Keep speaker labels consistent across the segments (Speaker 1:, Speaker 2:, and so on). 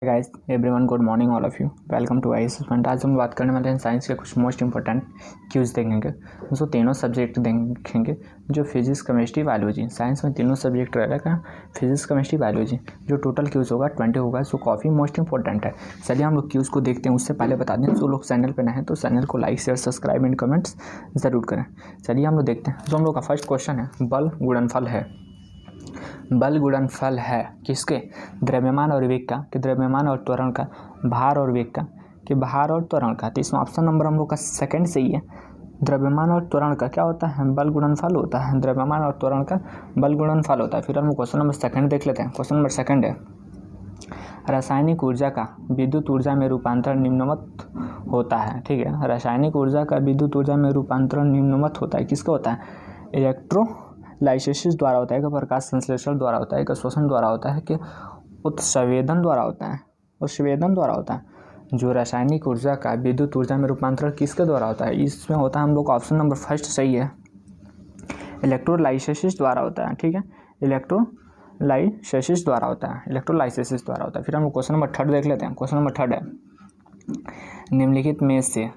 Speaker 1: Guys everyone good morning all of you welcome to I student. आज हम बात करने वाले हैं साइंस के कुछ मोस्ट इंपॉर्टेंट क्यूज देखेंगे। दोस्तों तीनों सब्जेक्ट देखेंगे जो फिजिक्स केमिस्ट्री बायोलॉजी। साइंस में तीनों सब्जेक्ट रहेगा, फिजिक्स केमिस्ट्री बायोलॉजी। जो टोटल क्यूज होगा 20 होगा, जो काफ़ी मोस्ट इंपॉर्टेंट है। चलिए हम लोग क्यूज को देखते हैं। उससे पहले बता दें जो लोग चैनल पर नए हैं तो चैनल को like share subscribe and comments ज़रूर करें। चलिए हम लोग देखते हैं। जो हम लोग का फर्स्ट क्वेश्चन है, बल गुणनफल है। बल गुणनफल है किसके? द्रव्यमान और वेग का, कि द्रव्यमान और त्वरण का, भार और वेग का, कि भार और त्वरण का। तो इसमें ऑप्शन नंबर हम लोग का सेकंड सही है। द्रव्यमान और त्वरण का क्या होता है? बल गुणनफल होता है। द्रव्यमान और त्वरण का बल गुणनफल होता है। फिर हम क्वेश्चन नंबर सेकंड देख लेते हैं। क्वेश्चन नंबर सेकंड है, रासायनिक ऊर्जा का विद्युत ऊर्जा में रूपांतरण निम्नवत होता है। ठीक है, रासायनिक ऊर्जा का विद्युत ऊर्जा में रूपांतरण निम्नवत होता है। किसका होता है? इलेक्ट्रोलाइसिस द्वारा होता है, कि प्रकाश संश्लेषण द्वारा होता है, कि शोषण द्वारा होता है, कि उत्सवेदन द्वारा होता है? उत्सवेदन द्वारा होता है। जो रासायनिक ऊर्जा का विद्युत ऊर्जा में रूपांतरण किसके द्वारा होता है? इसमें होता है हम लोग का ऑप्शन नंबर फर्स्ट सही है, इलेक्ट्रोलाइसिस द्वारा होता है। ठीक है, इलेक्ट्रोलाइसिस द्वारा होता है, इलेक्ट्रोलाइसिस द्वारा होता है। फिर हम क्वेश्चन नंबर थर्ड देख लेते हैं। क्वेश्चन नंबर थर्ड है, निम्नलिखित में से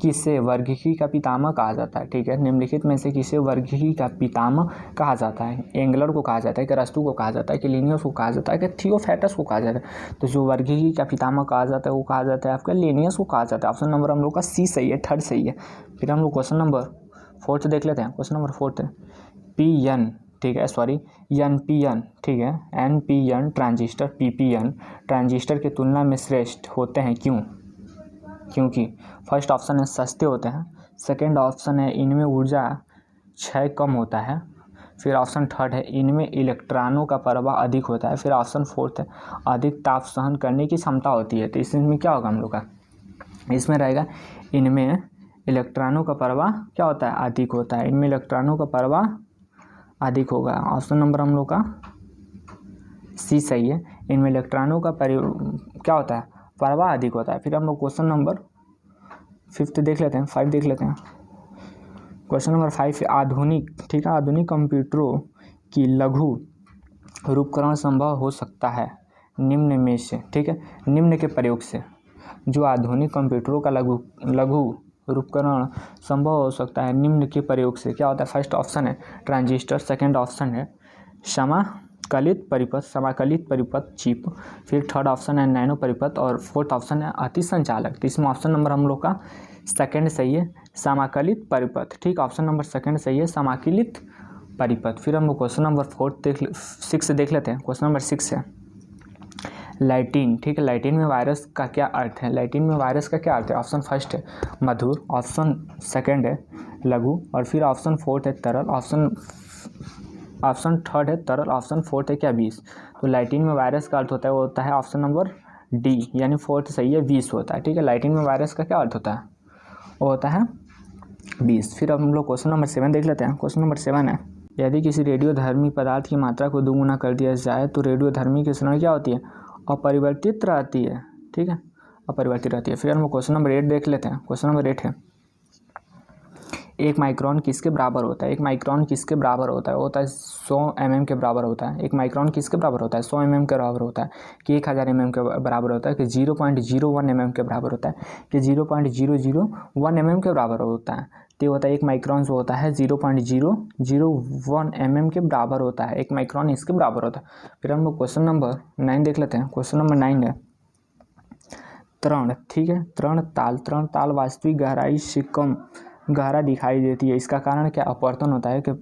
Speaker 1: किसे वर्गीकी का पितामह कहा जाता है? ठीक है, निम्नलिखित में से किसे वर्गीकी का पितामह कहा जाता है? एंगलर को कहा जाता है, कि अरस्तू को कहा जाता है, कि लिनियस को कहा जाता है, कि थियोफैटस को कहा जाता है? तो जो वर्गीकी का पितामह कहा जाता है वो कहा जाता है आपका लिनियस को कहा जाता है। ऑप्शन नंबर हम लोग का सी सही है, थर्ड सही है। फिर हम लोग क्वेश्चन नंबर फोर्थ देख लेते हैं। क्वेश्चन नंबर फोर्थ है, पी.एन. ठीक है, सॉरी एन.पी.एन. ठीक है, एन.पी.एन. ट्रांजिस्टर पी.पी.एन. ट्रांजिस्टर की तुलना में श्रेष्ठ होते हैं। क्यों? क्योंकि फर्स्ट ऑप्शन है सस्ते होते हैं, सेकंड ऑप्शन है इनमें ऊर्जा क्षय कम होता है, फिर ऑप्शन थर्ड है इनमें इलेक्ट्रॉनों का प्रवाह अधिक होता है, फिर ऑप्शन फोर्थ है अधिक ताप सहन करने की क्षमता होती है। तो इसमें क्या होगा हम लोग का? इसमें रहेगा इनमें इलेक्ट्रॉनों का प्रवाह क्या होता है? अधिक होता है। इनमें इलेक्ट्रॉनों का प्रवाह अधिक होगा। ऑप्शन नंबर हम लोग का सी सही है, इनमें इलेक्ट्रॉनों का क्या होता है? प्रवाह अधिक होता है। फिर हम लोग क्वेश्चन नंबर फिफ्थ देख लेते हैं, 5 देख लेते हैं। क्वेश्चन नंबर 5, आधुनिक, ठीक है, आधुनिक कंप्यूटरों की लघु रूपकरण संभव हो सकता है निम्न में से। ठीक है, निम्न के प्रयोग से जो आधुनिक कंप्यूटरों का लघु रूपकरण संभव हो सकता है निम्न के प्रयोग से क्या होता है? फर्स्ट ऑप्शन है ट्रांजिस्टर, सेकेंड ऑप्शन है समाकलित परिपथ चिप, फिर थर्ड ऑप्शन है नैनो परिपथ, और फोर्थ ऑप्शन है अति संचालक। तो इसमें ऑप्शन नंबर हम लोग का सेकंड सही है, समाकलित परिपथ। ठीक, ऑप्शन नंबर सेकंड सही है, समाकलित परिपथ। फिर हम लोग क्वेश्चन नंबर 6 देख लेते हैं। क्वेश्चन नंबर 6 है, लाइटिन। ठीक है, लाइटिन में वायरस का क्या अर्थ है? लाइटिन में वायरस का क्या अर्थ है? ऑप्शन फर्स्ट है मधुर, ऑप्शन सेकंड है लघु, और फिर ऑप्शन फोर्थ है तरल, ऑप्शन थर्ड है तरल, ऑप्शन फोर्थ है क्या? 20। तो लाइटिन में वायरस का अर्थ होता है वो होता है ऑप्शन नंबर डी, यानी फोर्थ सही है, 20 होता है। ठीक है, लाइटिन में वायरस का क्या अर्थ होता है? वो होता है 20। फिर अब हम लोग क्वेश्चन नंबर 7 देख लेते हैं। क्वेश्चन नंबर 7 है, यदि किसी रेडियोधर्मी पदार्थ की मात्रा को 2 गुना कर दिया जाए तो रेडियोधर्मी की क्षरण क्या होती है? अपरिवर्तित रहती है। ठीक है, अपरिवर्तित रहती है। फिर हम लोग क्वेश्चन नंबर 8 देख लेते हैं। क्वेश्चन नंबर 8 है, 1 माइक्रोन किसके बराबर होता है? 1 माइक्रोन किसके बराबर होता है? वो होता है 100 mm के बराबर होता है। 1 माइक्रोन किसके बराबर होता है? 100 mm के बराबर होता है, कि 1000 mm के बराबर होता है, कि 0.01 mm के बराबर होता है, कि 0.001 mm के बराबर होता है। तो होता है 1 माइक्रोन जो होता है 0.001 mm के बराबर होता है। 1 माइक्रोन इसके बराबर होता है। फिर हम लोग क्वेश्चन नंबर 9 देख लेते हैं। क्वेश्चन नंबर 9 है, तरण। ठीक है, तरण ताल वास्तविक गहराई से कम गहरा दिखाई देती है। इसका कारण क्या? अपवर्तन होता है, कि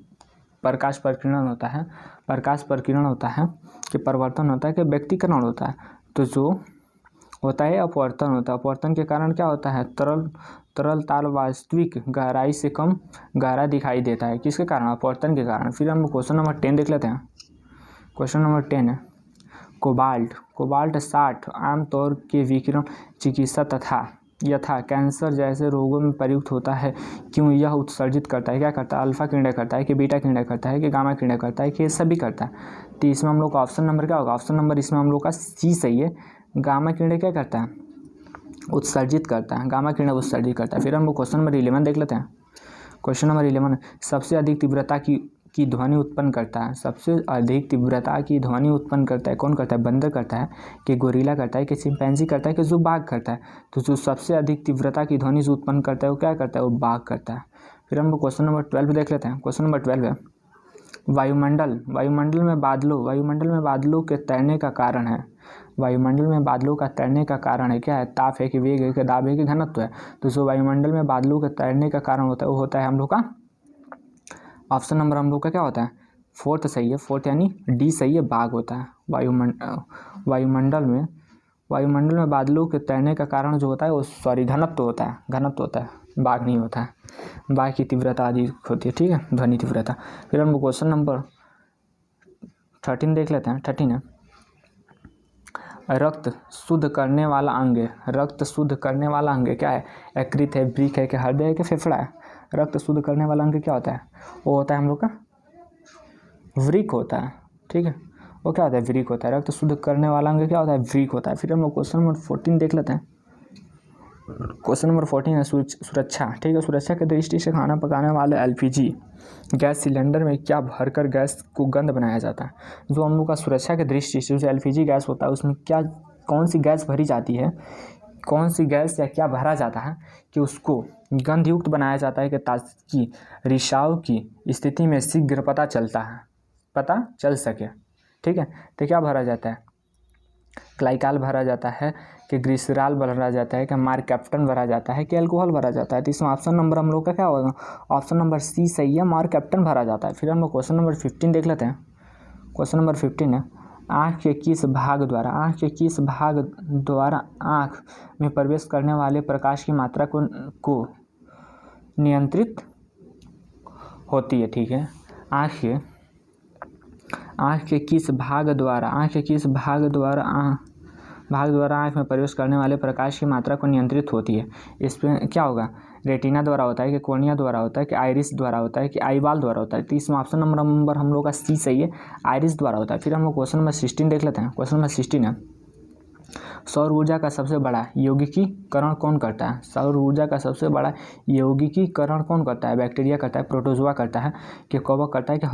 Speaker 1: प्रकाश प्रकीर्णन होता है, प्रकाश प्रकीर्णन होता है, कि परिवर्तन होता है, कि व्यक्तिकरण होता है। तो जो होता है अपवर्तन होता है। अपवर्तन के कारण क्या होता है? तरल ताल वास्तविक गहराई से कम गहरा दिखाई देता है। किसके कारण? अपवर्तन के कारण। फिर हम क्वेश्चन नंबर 10 देख लेते हैं। क्वेश्चन नंबर 10 है, कोबाल्ट 60 आमतौर के विकिरण चिकित्सा यथा कैंसर जैसे रोगों में प्रयुक्त होता है। क्यों? यह उत्सर्जित करता है, क्या करता है? अल्फा किरणें करता है, कि बीटा किरणें करता है, कि गामा किरणें करता है, कि ये सभी करता है। तो इसमें हम लोग का ऑप्शन नंबर क्या होगा? ऑप्शन नंबर इसमें हम लोग का सी सही है, गामा किरणें क्या करता है? उत्सर्जित करता है, गामा किरणें उत्सर्जित करता है। फिर हम लोग क्वेश्चन नंबर 11 देख लेते हैं। क्वेश्चन नंबर 11, सबसे अधिक तीव्रता की की ध्वनि उत्पन्न करता है, सबसे अधिक तीव्रता की ध्वनि उत्पन्न करता है कौन करता है? बंदर करता है कि गोरिल्ला करता है कि चिंपैंजी करता है कि जो बाघ करता है? तो जो सबसे अधिक तीव्रता की ध्वनि जो उत्पन्न करता है वो क्या करता है? वो बाघ करता है। फिर हम लोग क्वेश्चन नंबर 12 देख लेते हैं। क्वेश्चन नंबर 12 है वायुमंडल में बादलों के तैरने का कारण है। वायुमंडल में बादलों का तैरने का कारण है क्या है? ताप है कि वेग है कि दाब है कि घनत्व है? तो जो वायुमंडल में बादलों के तैरने का कारण होता है वो होता है हम लोग का ऑप्शन नंबर हम लोग का क्या होता है? 4 सही है, 4 यानी डी सही है, बाघ होता है। वायुमंडल में बादलों के तैरने का कारण जो होता है वो घनत्व होता है, बाघ नहीं होता है। बाघ की तीव्रता अधिक होती है, ठीक है, ध्वनि तीव्रता। फिर हम लोग क्वेश्चन नंबर 13 देख लेते हैं। 13 है रक्त शुद्ध करने वाला अंग क्या है? यकृत है, वृक्क है कि हृदय है कि फेफड़ा है? रक्त शुद्ध करने वाला अंग क्या होता है? वो होता है हम लोग का वृक्क होता है, ठीक है। वो क्या होता है? वृक्क होता है। रक्त शुद्ध करने वाला अंग क्या होता है? वृक्क होता है। फिर हम लोग क्वेश्चन नंबर 14 देख लेते हैं। क्वेश्चन नंबर 14 है सुरक्षा, ठीक है। सुरक्षा की दृष्टि से खाना पकाने वाले LPG गैस सिलेंडर में क्या भरकर गैस को गंध बनाया जाता है? जो हम लोग का सुरक्षा की दृष्टि से जो LPG गैस होता है उसमें कौन सी गैस भरी जाती है, कौन सी गैस या क्या भरा जाता है कि उसको गंधयुक्त बनाया जाता है कि ताकि रिसाव की स्थिति में शीघ्र पता चल सके, ठीक है। तो क्या भरा जाता है? ग्लाइकाल भरा जाता है कि ग्लिसरॉल भरा जाता है कि मारकैप्टन भरा जाता है कि अल्कोहल भरा जाता है? तो इसमें ऑप्शन नंबर हम लोग का क्या होगा? ऑप्शन नंबर सी सही है, मारकैप्टन भरा जाता है। फिर हम लोग क्वेश्चन नंबर 15 देख लेते हैं। क्वेश्चन नंबर 15 है आँख के किस भाग द्वारा आँख में प्रवेश करने वाले प्रकाश की मात्रा को नियंत्रित होती है, ठीक है। आँख के किस भाग द्वारा आँख में प्रवेश करने वाले प्रकाश की मात्रा को नियंत्रित होती है? इसमें क्या होगा? रेटिना द्वारा होता है कि कॉर्निया द्वारा होता है कि आइरिस द्वारा होता है कि आईबॉल द्वारा होता है? तो इसमें ऑप्शन नंबर हम लोग का सी सही है, आइरिस द्वारा होता है। फिर हम लोग क्वेश्चन नंबर 16 देख लेते हैं। क्वेश्चन नंबर 16 है सौर ऊर्जा का सबसे बड़ा यौगिकीकरण कौन करता है? सौर ऊर्जा का सबसे बड़ा यौगिकीकरण कौन करता है? बैक्टीरिया करता है, प्रोटोजोआ करता है कि कवक करता है कि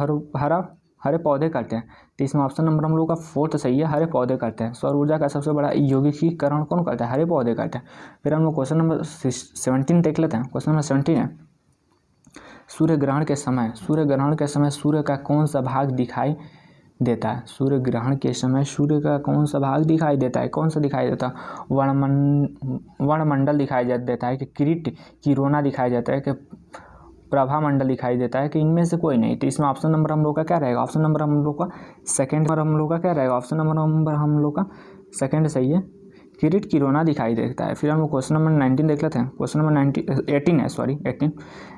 Speaker 1: हरे पौधे करते हैं? तो इसमें ऑप्शन नंबर हम लोग का 4 सही है, हरे पौधे करते हैं। सौर ऊर्जा का सबसे बड़ा यौगिकीकरण कौन करता है? हरे पौधे करते हैं। फिर हम लोग क्वेश्चन नंबर 17 देख लेते हैं। क्वेश्चन नंबर 17 है सूर्य ग्रहण के समय सूर्य का कौन सा भाग दिखाई देता है? सूर्य ग्रहण के समय सूर्य का कौन सा भाग दिखाई देता है? कौन सा दिखाई देता है? वर्णमंडल दिखाई देता है कि किरीट किरोना दिखाई देता है कि प्रभा मंडल दिखाई देता है कि इनमें से कोई नहीं? तो इसमें ऑप्शन नंबर हम लोग का क्या रहेगा? ऑप्शन नंबर हम लोग का सेकंड क्या रहेगा? ऑप्शन नंबर हम लोग का सेकंड सही है, किरीट किरोना दिखाई देता है। फिर हम लोग क्वेश्चन नंबर 19 देख लेते हैं। क्वेश्चन नंबर 18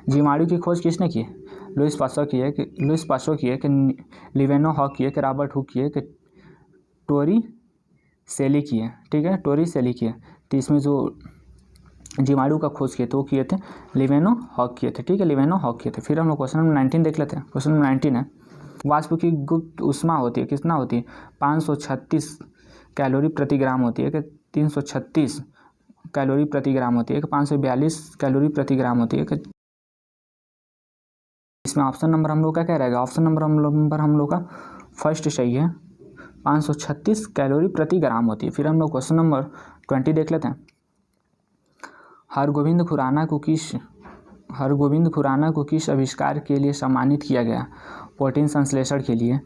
Speaker 1: जीवाणु की खोज किसने की है? लुईस पास्चर की है कि लिवेनोहॉक की है कि रॉबर्ट हुक की है कि टोरी सेली की है, ठीक है, टोरी सेली की है। तो इसमें जो जीवाणु का खोज किए थे वो किए थे लिवेनोहॉक किए थे, ठीक है, लिवेनोहॉक किए थे। फिर हम लोग क्वेश्चन नंबर 19 देख लेते हैं। क्वेश्चन नंबर 19 है वाष्प की गुप्त ऊष्मा होती है, कितना होती है? 536 कैलोरी प्रति ग्राम होती है कि 336 कैलोरी प्रति ग्राम होती है कि 542 कैलोरी प्रति ग्राम होती है कि? इसमें ऑप्शन नंबर हम लोग का क्या रहेगा? ऑप्शन नंबर हम लोग का फर्स्ट सही है, 536 कैलोरी प्रति ग्राम होती है। फिर हम लोग क्वेश्चन नंबर 20 देख लेते हैं। हरगोविंद खुराना को किस आविष्कार के लिए सम्मानित किया गया? प्रोटीन संश्लेषण के लिए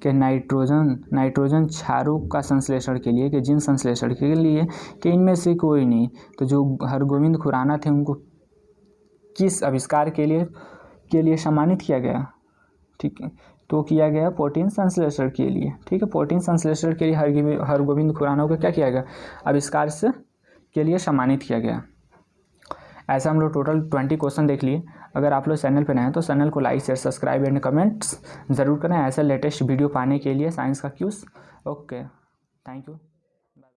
Speaker 1: कि नाइट्रोजन क्षारों का संश्लेषण के लिए कि जीन संश्लेषण के लिए कि इनमें से कोई नहीं? तो जो हरगोविंद खुराना थे उनको किस आविष्कार के लिए सम्मानित किया गया? ठीक है, तो किया गया प्रोटीन संश्लेषण के लिए, ठीक है। प्रोटीन संश्लेषण के लिए हरगोविंद खुराना को क्या किया गया? आविष्कार के लिए सम्मानित किया गया। ऐसा हम लोग टोटल 20 क्वेश्चन देख लिए। अगर आप लोग चैनल पर नए हैं तो चैनल को like share subscribe and comments ज़रूर करें ऐसा लेटेस्ट वीडियो पाने के लिए साइंस का क्यूज। Okay, thank you.